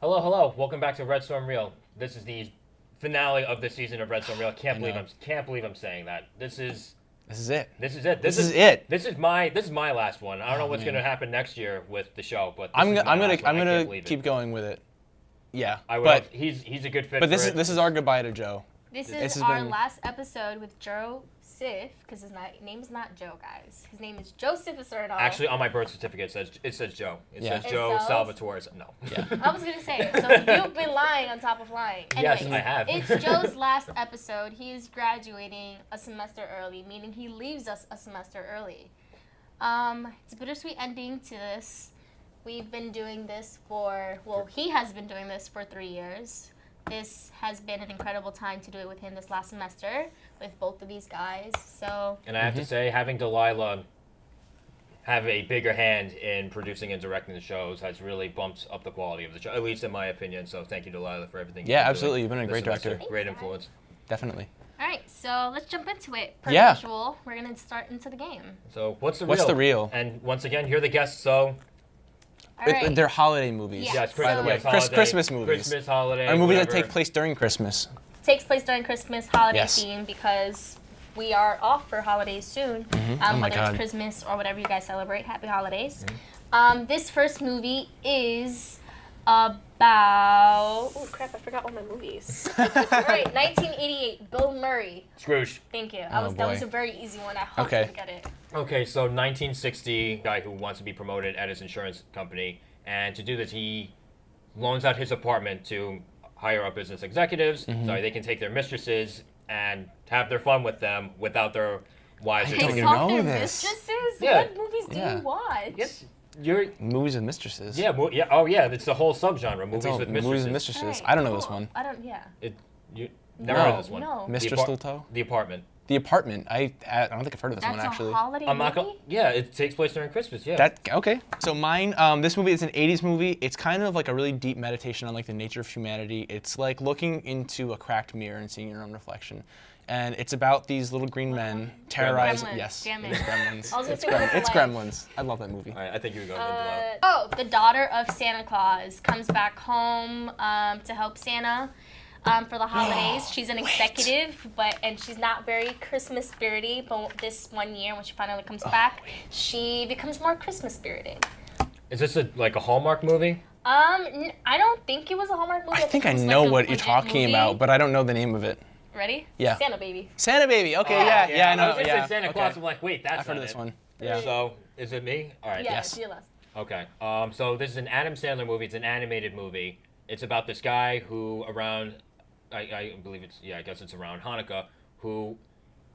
Hello, hello. Welcome back to Red Storm Reel. This is the finale of the season of Red Storm Reel. Can't believe I'm saying that. This is it. This is it. This is my last one. I don't know what's going to happen next year with the show, but I'm gonna keep going with it. Yeah, but he's a good fit. But this is our goodbye to Joe. This is our last episode with Joe Sif, because his name is not Joe, guys. His name is Joseph Acerno. Actually, on my birth certificate, it says Joe. It says Joe Salvatore. No. Yeah. I was going to say, so you've been lying on top of lying. Anyways, yes, I have. It's Joe's last episode. He is graduating a semester early, meaning he leaves us a semester early. It's a bittersweet ending to this. We've been doing this he has been doing this for 3 years. This has been an incredible time to do it with him this last semester with both of these guys. And I have to say, having Delilah have a bigger hand in producing and directing the shows has really bumped up the quality of the show, at least in my opinion. So thank you, Delilah, for everything. Yeah, absolutely. You've been a great director. Great influence. Definitely. All right, so let's jump into it. Per usual, we're going to start into the game. So what's the reel? And once again, you're the guest, so... Right. They're holiday movies. Yes, by the way. Christmas movies. Christmas, holiday, Or movies whatever. that take place during Christmas. Takes place during Christmas, holiday theme, because we are off for holidays soon. Whether it's Christmas or whatever you guys celebrate. Happy holidays. This first movie is about... Oh, crap, I forgot all my movies. All right, 1988, Bill Murray. Scrooge. Thank you. That was a very easy one. I hope you get it. Okay, so 1960, guy who wants to be promoted at his insurance company, and to do this, he loans out his apartment to higher up business executives, so they can take their mistresses and have their fun with them without their wives. I don't even know this. Mistresses? Yeah. What movies do you watch? Yes. Movies with mistresses. Yeah, oh yeah, it's the whole subgenre, movies with mistresses. Movies with mistresses. Right, I don't know this one. I don't, You never heard of this one? No. Mistress Lilto? The Apartment. The Apartment. I don't think I've heard of this one, actually. That's a holiday movie? Yeah, it takes place during Christmas, yeah. Okay. So mine, this movie is an 80s movie. It's kind of like a really deep meditation on like the nature of humanity. It's like looking into a cracked mirror and seeing your own reflection. And it's about these little green men terrorizing. Gremlins. Yes, Damn it is Gremlins. It's Gremlins. I love that movie. All right, I think you were going into the daughter of Santa Claus comes back home to help Santa for the holidays. She's an executive, and she's not very Christmas spirited. But this one year, when she finally comes back, she becomes more Christmas spirited. Is this like a Hallmark movie? I don't think it was a Hallmark movie. I think I know what you're talking about, but I don't know the name of it. Ready? Yeah. Santa Baby. Santa Baby. Okay, yeah, I know. I was going to say Santa Claus. I'm like, wait, that's I've heard of this one. Yeah. So, is it me? All right. Yeah, it's your last. Okay. So this is an Adam Sandler movie. It's an animated movie. It's about this guy who around, I believe I guess it's around Hanukkah, who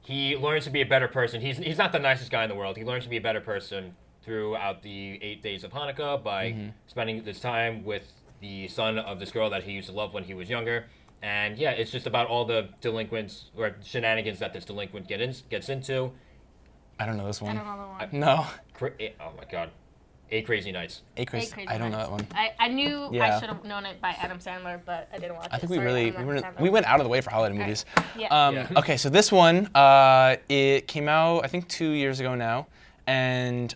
he learns to be a better person. He's not the nicest guy in the world. He learns to be a better person throughout the 8 days of Hanukkah by spending this time with the son of this girl that he used to love when he was younger. And yeah, it's just about all the delinquents or shenanigans that this delinquent gets into. I don't know this one. I don't know the one. No. Oh my God. 8 Crazy Nights. Eight Crazy. I don't know that one. I knew I should have known it by Adam Sandler, but I didn't watch it. I think we went out of the way for holiday movies. Yeah. Okay, so this one, it came out I think 2 years ago now. And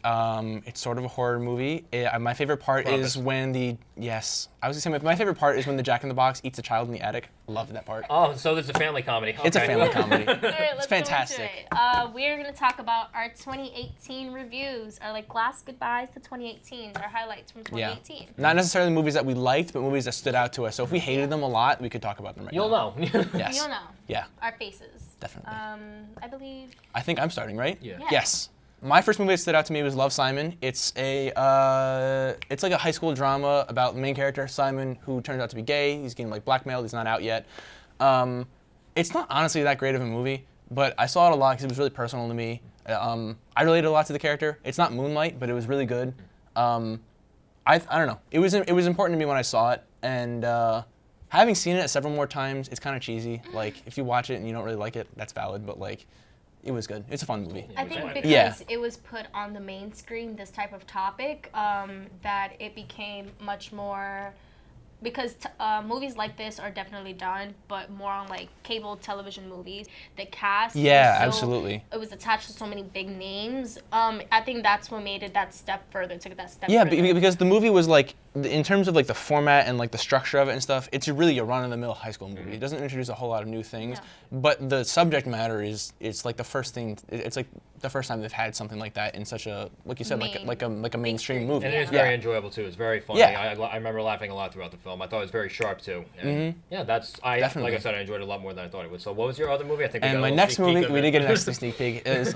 it's sort of a horror movie. My favorite part is when my favorite part is when the Jack in the Box eats a child in the attic. Love that part. Oh, so it's a family comedy. Okay. It's a family comedy. All right, it's fantastic. We're going to talk about our 2018 reviews, our last goodbyes to 2018, our highlights from 2018. Yeah. Not necessarily movies that we liked, but movies that stood out to us. So if we hated them a lot, we could talk about them right now. You'll know. Yes. You'll know. Yeah. Our faces. Definitely. I believe. I think I'm starting, right? Yeah. Yes. My first movie that stood out to me was Love, Simon. It's like a high school drama about the main character, Simon, who turns out to be gay. He's getting blackmailed. He's not out yet. It's not honestly that great of a movie, but I saw it a lot because it was really personal to me. I related a lot to the character. It's not Moonlight, but it was really good. I don't know. It was important to me when I saw it, and having seen it several more times, it's kind of cheesy. If you watch it and you don't really like it, that's valid, but it was good. It's a fun movie. I think because it was put on the main screen, this type of topic, that it became much more because movies like this are definitely done, but more on like cable television movies. The cast, absolutely. It was attached to so many big names. I think that's what made it that step further. Took that step. Yeah, further. because the movie was like in terms of like the format and like the structure of it and stuff, it's really a run-of-the-mill high school movie. It doesn't introduce a whole lot of new things, but the subject matter is it's like the first thing. It's like the first time they've had something like that in such a, like you said, like a mainstream movie. And it is very enjoyable too. It's very funny. Yeah. I remember laughing a lot throughout the film. I thought it was very sharp too. And yeah, Definitely. like I said, I enjoyed it a lot more than I thought it would. So what was your other movie? I think. We got And a my little next sneak peek movie, of we it. did get an extra sneak peek, is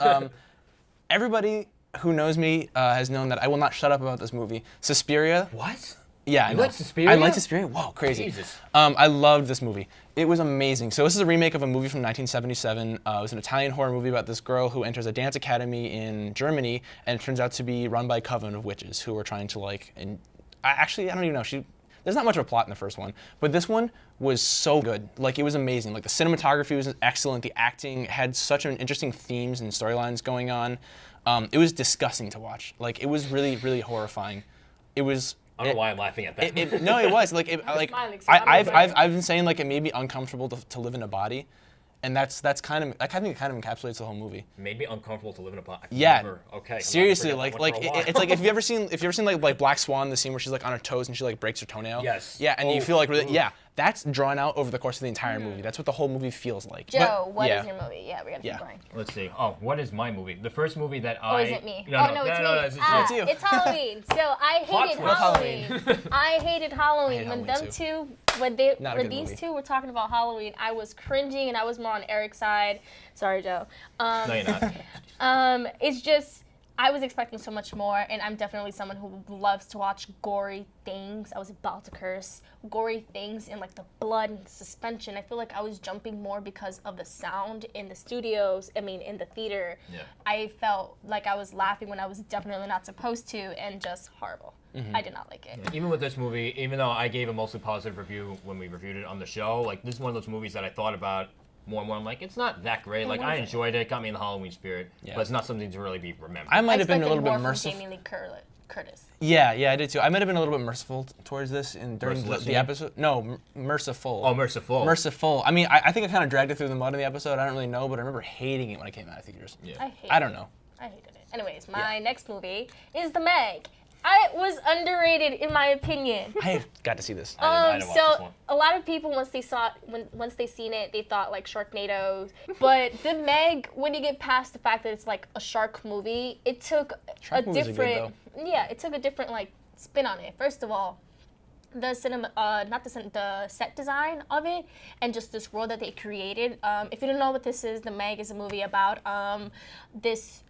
everybody who knows me has known that I will not shut up about this movie. Suspiria. What? Yeah, You I know. like Suspiria? I like Suspiria. Whoa, crazy. Jesus. I loved this movie. It was amazing. So this is a remake of a movie from 1977. It was an Italian horror movie about this girl who enters a dance academy in Germany, and it turns out to be run by a coven of witches who are trying to I don't even know. There's not much of a plot in the first one, but this one was so good. Like, it was amazing. Like, the cinematography was excellent. The acting had such an interesting themes and storylines going on. It was disgusting to watch. Like, it was really, really horrifying. It was. I don't know why I'm laughing at that. No, it was like smiling, so I'm I've been saying like it made me uncomfortable to live in a body, and that's kind of I think it kind of encapsulates the whole movie. Made me uncomfortable to live in a pot. Yeah. Okay. Seriously, I'm not like gonna forget that one for a it's like while. if you ever seen like Black Swan, the scene where she's like on her toes and she like breaks her toenail. Yes. Yeah, and you Oh, feel like really, ooh. yeah, that's drawn out over the course of the entire movie. That's what the whole movie feels like. Joe, what yeah. is your movie? Yeah, we gotta keep going. Let's see. Oh, what is my movie? The first movie that Oh, is it me? No, oh, no, it's me. it's just you. It's Halloween. So I Plot hated twist. Halloween. I hated Halloween. When Halloween, them too. two, when they, Not a when good these movie. two were talking about Halloween, I was cringing and I was more on Eric's side. Sorry, Joe. No, you're not. It's just I was expecting so much more, and I'm definitely someone who loves to watch gory things. I was about to curse. Gory things and like the blood and the suspension. I feel like I was jumping more because of the sound in the studios. I mean, in the theater. Yeah. I felt like I was laughing when I was definitely not supposed to, and just horrible. I did not like it. Even with this movie, even though I gave a mostly positive review when we reviewed it on the show, like this is one of those movies that I thought about more and more. I'm like, it's not that great. Like I enjoyed it, got me in the Halloween spirit, but it's not something to really be remembered. I might I have been a little expected bit more from merciful. Jamie Lee Curtis. Yeah, I did too. I might have been a little bit merciful towards this during Merciless, the yeah? episode. No, merciful. Oh, merciful. Merciful. I mean, I think I kind of dragged it through the mud in the episode. I don't really know, but I remember hating it when I came out of theaters. Yeah. I don't know. I hated it. Anyways, my next movie is The Meg. It was underrated in my opinion. I got to see this. I didn't watch this So one. a lot of people once they seen it, they thought like Sharknado. But The Meg, when you get past the fact that it's like a shark movie, it took Shark movies are good, different it took a different like spin on it. First of all, the the set design of it and just this world that they created. If you don't know what this is, The Meg is a movie about this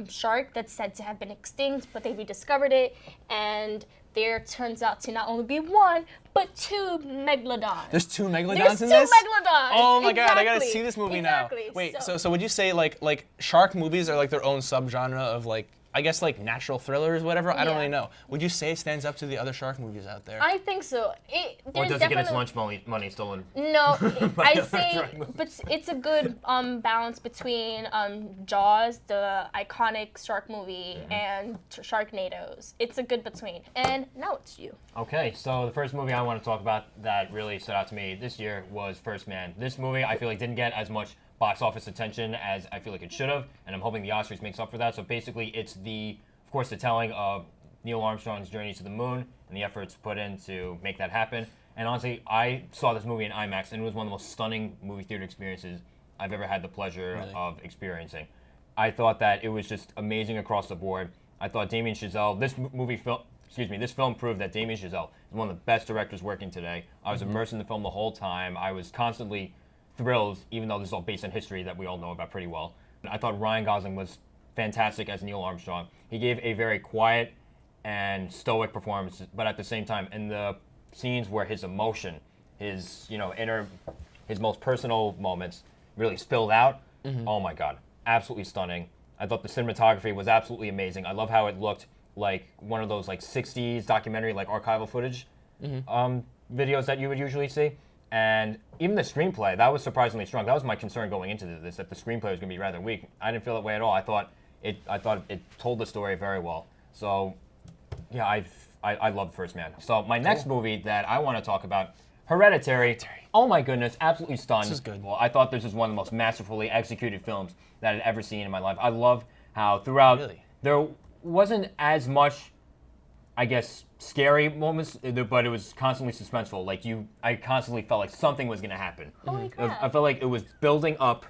shark that's said to have been extinct, but they rediscovered it, and there turns out to not only be one, but two megalodons. There's two megalodons There's in two this? megalodons. Oh my god, I gotta Exactly. see this movie Exactly. now. Wait, so would you say like shark movies are like their own subgenre of like, I guess like natural thrillers, whatever? I don't Yeah. really know. Would you say it stands up to the other shark movies out there? I think so. Or There's does it get its definitely- lunch money stolen? No, By I the say, shark movies. but it's a good balance between Jaws, the iconic shark movie, and Sharknadoes. It's a good between. And now it's you. Okay, so the first movie I want to talk about that really stood out to me this year was First Man. This movie I feel like didn't get as much box office attention as I feel like it should have, and I'm hoping the Oscars makes up for that. So basically, it's of course, the telling of Neil Armstrong's journey to the moon and the efforts put in to make that happen. And honestly, I saw this movie in IMAX, and it was one of the most stunning movie theater experiences I've ever had the pleasure of experiencing. I thought that it was just amazing across the board. I thought Damien Chazelle, this film proved that Damien Chazelle is one of the best directors working today. I was immersed in the film the whole time. I was constantly thrilled, even though this is all based on history that we all know about pretty well. I thought Ryan Gosling was fantastic as Neil Armstrong. He gave a very quiet and stoic performance, but at the same time, in the scenes where his emotion, his his most personal moments really spilled out, oh my God, absolutely stunning. I thought the cinematography was absolutely amazing. I love how it looked like one of those like 60s documentary, like archival footage videos that you would usually see. And even the screenplay, that was surprisingly strong. That was my concern going into this, that the screenplay was going to be rather weak. I didn't feel that way at all. I thought it told the story very well. So, yeah, I love First Man. So my next movie that I want to talk about, Hereditary. Oh my goodness, absolutely stunned. This is good. Well, I thought this was one of the most masterfully executed films that I'd ever seen in my life. I love how throughout Really? there wasn't as much I guess, scary moments, but it was constantly suspenseful. Like I constantly felt like something was going to happen. Holy crap. I felt like it was building up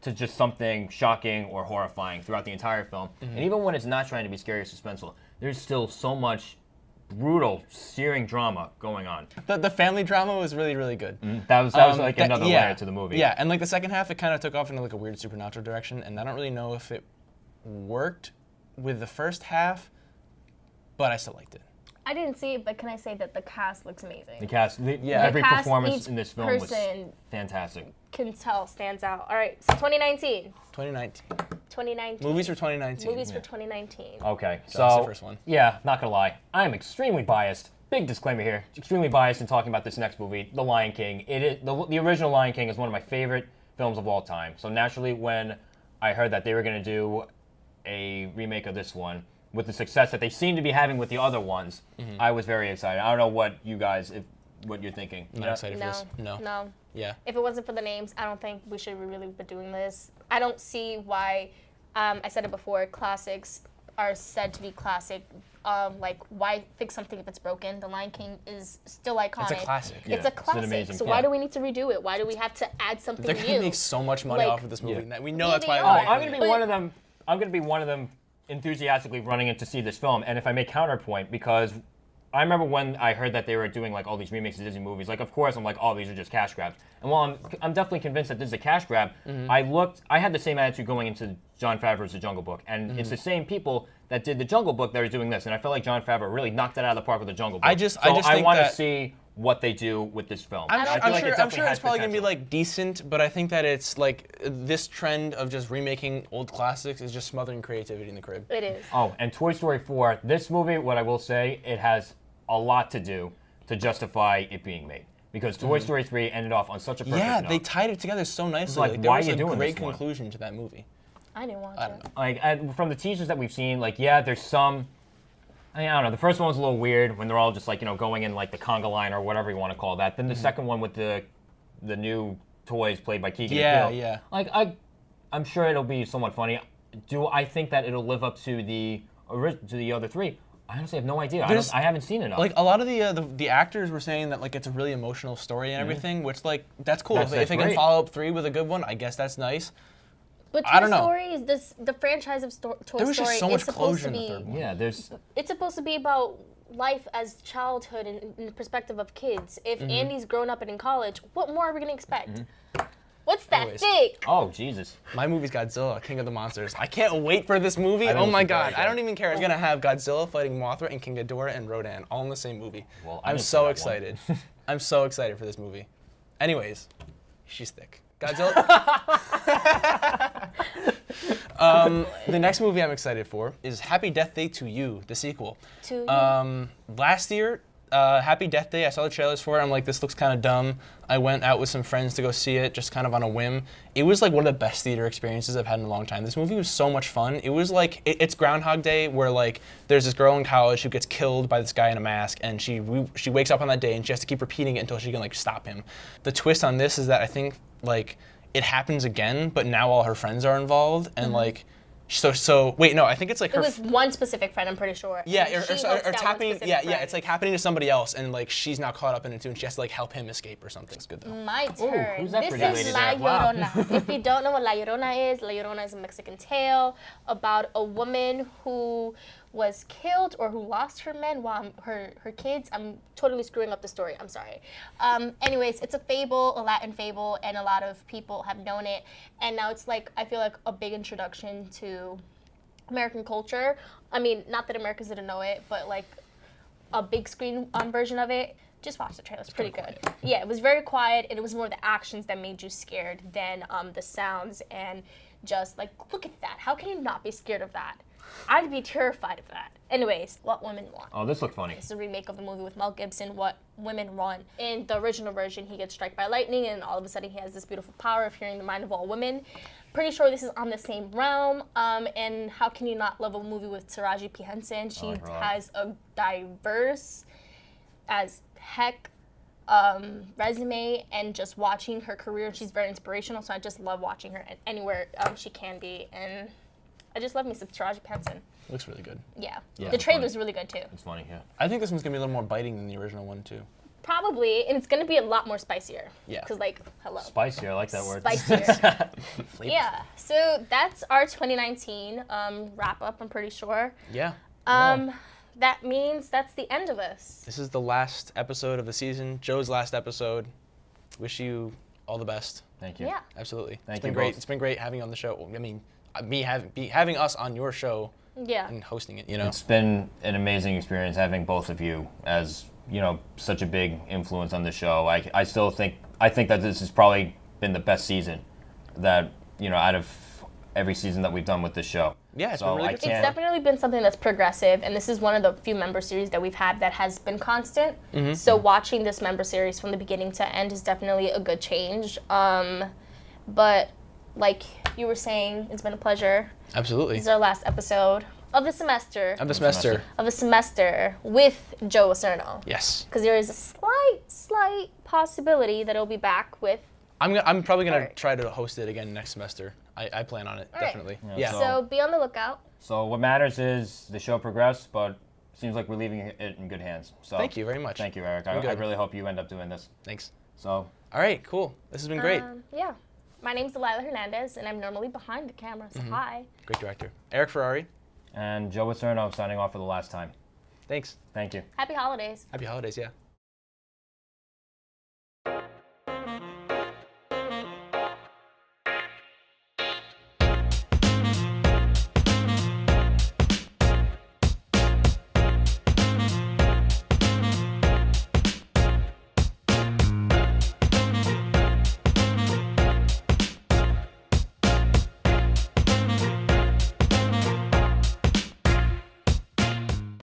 to just something shocking or horrifying throughout the entire film. And even when it's not trying to be scary or suspenseful, there's still so much brutal, searing drama going on. The family drama was really, really good. That was like another layer to the movie. Yeah, and like the second half, it kind of took off into like a weird supernatural direction, and I don't really know if it worked with the first half, but I still liked it. I didn't see it, but can I say that the cast looks amazing? The cast, Yeah. every The cast, performance each in this film was person fantastic. can tell stands out. All right, so 2019. 2019. Movies for 2019. Movies for 2019. Okay, So that's the first one. Yeah, not gonna lie, I am extremely biased. Big disclaimer here: extremely biased in talking about this next movie, The Lion King. It is the original Lion King is one of my favorite films of all time. So naturally, when I heard that they were gonna do a remake of this one with the success that they seem to be having with the other ones, I was very excited. I don't know what you guys, what you're thinking. I'm not excited for this. No. Yeah. If it wasn't for the names, I don't think we should really be doing this. I don't see why, I said it before, classics are said to be classic. Like, why fix something if it's broken? The Lion King is still iconic. It's a classic. It's Yeah, a it's an classic. amazing So film. why do we need to redo it? Why do we have to add something They're new? gonna make so much money Like- off of this movie. Yeah. We know Yeah, that's why they they're are. making I'm gonna it. be one of them. I'm gonna be one of them enthusiastically running in to see this film. And if I may counterpoint, because I remember when I heard that they were doing like all these remakes of Disney movies, like of course I'm like, oh, these are just cash grabs. And while I'm definitely convinced that this is a cash grab, I had the same attitude going into Jon Favreau's The Jungle Book, and it's the same people that did The Jungle Book that are doing this, and I felt like Jon Favreau really knocked it out of the park with The Jungle Book. I just think want to that- see what they do with this film. I'm I feel sure, like it I'm definitely sure has it's probably gonna be potential. like decent, but I think that it's like this trend of just remaking old classics is just smothering creativity in the crib. It is. Oh, and Toy Story 4, this movie, what I will say, it has a lot to do to justify it being made. Because Toy Story 3 ended off on such a perfect Yeah, note. they tied it together so nicely. like, there why was are you a doing great this one? conclusion to that movie. I didn't watch I it. don't know. Like, and from the teasers that we've seen, like, yeah, there's some, I don't know, the first one was a little weird when they're all just like, going in like the conga line or whatever you want to call that. Then the second one with the new toys played by Keegan Yeah, Peele. yeah. Like, I'm sure it'll be somewhat funny. Do I think that it'll live up to the other three? I honestly have no idea. I haven't seen enough. Like a lot of the actors were saying that like it's a really emotional story and everything, which like that's cool. If they can great. follow up 3 with a good one, I guess that's nice. But I Toy don't know. Story, the franchise of Toy There was Story just so is much supposed closure to in the be. third one. yeah, there's It's supposed to be about life as childhood and in the perspective of kids. If Andy's grown up and in college, what more are we gonna expect? What's that Anyways. thing? oh Jesus. My movie's Godzilla, King of the Monsters. I can't wait for this movie. I think Oh it's my very god, good. I don't even care. It's gonna have Godzilla fighting Mothra and King Ghidorah and Rodan all in the same movie. Well, I I'm didn't see so that one. excited. I'm so excited for this movie. Anyways, she's thick. Godzilla. The next movie I'm excited for is Happy Death Day to You, the sequel. Last year, Happy Death Day, I saw the trailers for it. I'm like, this looks kind of dumb. I went out with some friends to go see it, just kind of on a whim. It was like one of the best theater experiences I've had in a long time. This movie was so much fun. It was like, it's Groundhog Day, where like, there's this girl in college who gets killed by this guy in a mask, and she wakes up on that day and she has to keep repeating it until she can like stop him. The twist on this is that I think like, it happens again, but now all her friends are involved, and like, so wait, no, I think it's like It her. was one specific friend, I'm pretty sure. Yeah, And she or helps that one tapping. specific Yeah, friend. it's like happening to somebody else, and like she's now caught up in it too, and she has to like help him escape or something. It's good though. My turn. who's that This pretty is lady La there? Wow. Llorona. If you don't know what La Llorona is a Mexican tale about a woman who was killed or who lost her men while her kids. I'm totally screwing up the story. I'm sorry. Anyways, it's a fable, a Latin fable, and a lot of people have known it. And now it's like, I feel like a big introduction to American culture. I mean, not that Americans didn't know it, but like a big screen version of it. Just watch the trailer. It's pretty good. Yeah, it was very quiet, and it was more the actions that made you scared than the sounds and just like, look at that. How can you not be scared of that? I'd be terrified of that. Anyways, What Women Want. Oh, this looked funny. It's a remake of the movie with Mel Gibson, What Women Want. In the original version, he gets struck by lightning, and all of a sudden he has this beautiful power of hearing the mind of all women. Pretty sure this is on the same realm. And how can you not love a movie with Taraji P. Henson? She has a diverse as heck resume, and just watching her career, she's very inspirational. So I just love watching her anywhere she can be, and I just love me some Taraji P. Henson. Looks really good. Yeah. Yeah. The trailer's really good too. It's funny, yeah. I think this one's gonna be a little more biting than the original one too. Probably, and it's gonna be a lot more spicier. Yeah. Because like, hello. Spicier, I like that word. Spicier. Yeah. So that's our 2019 wrap up. I'm pretty sure. Yeah. That means that's the end of us. This is the last episode of the season. Joe's last episode. Wish you all the best. Thank you. Yeah. Absolutely. Thank It's been you great. both. It's been great having you on the show. I mean, having us on your show Yeah. and hosting it. You know. It's been an amazing experience having both of you as, such a big influence on the show. I still think that this has probably been the best season that, out of every season that we've done with the show. Yeah, it's so been really I good. It's can't, definitely been something that's progressive, and this is one of the few member series that we've had that has been constant. So watching this member series from the beginning to end is definitely a good change. But like you were saying, it's been a pleasure. Absolutely. This is our last episode of the semester. Of the semester. With Joe Acerno. Yes. Because there is a slight possibility that he'll be back with. I'm probably gonna Alright. try to host it again next semester. I plan on it, Alright. definitely. Yeah, Yeah. So be on the lookout. So what matters is the show progressed, but seems like we're leaving it in good hands. So Thank you very much. Thank you, Eric. You're I good. really hope you end up doing this. Thanks. So All right, cool. This has been great. Yeah. My name's Delilah Hernandez, and I'm normally behind the camera, so hi. Great director. Eric Ferrari. and Joe Acerno signing off for the last time. Thanks. Thank you. Happy holidays. Happy holidays, yeah.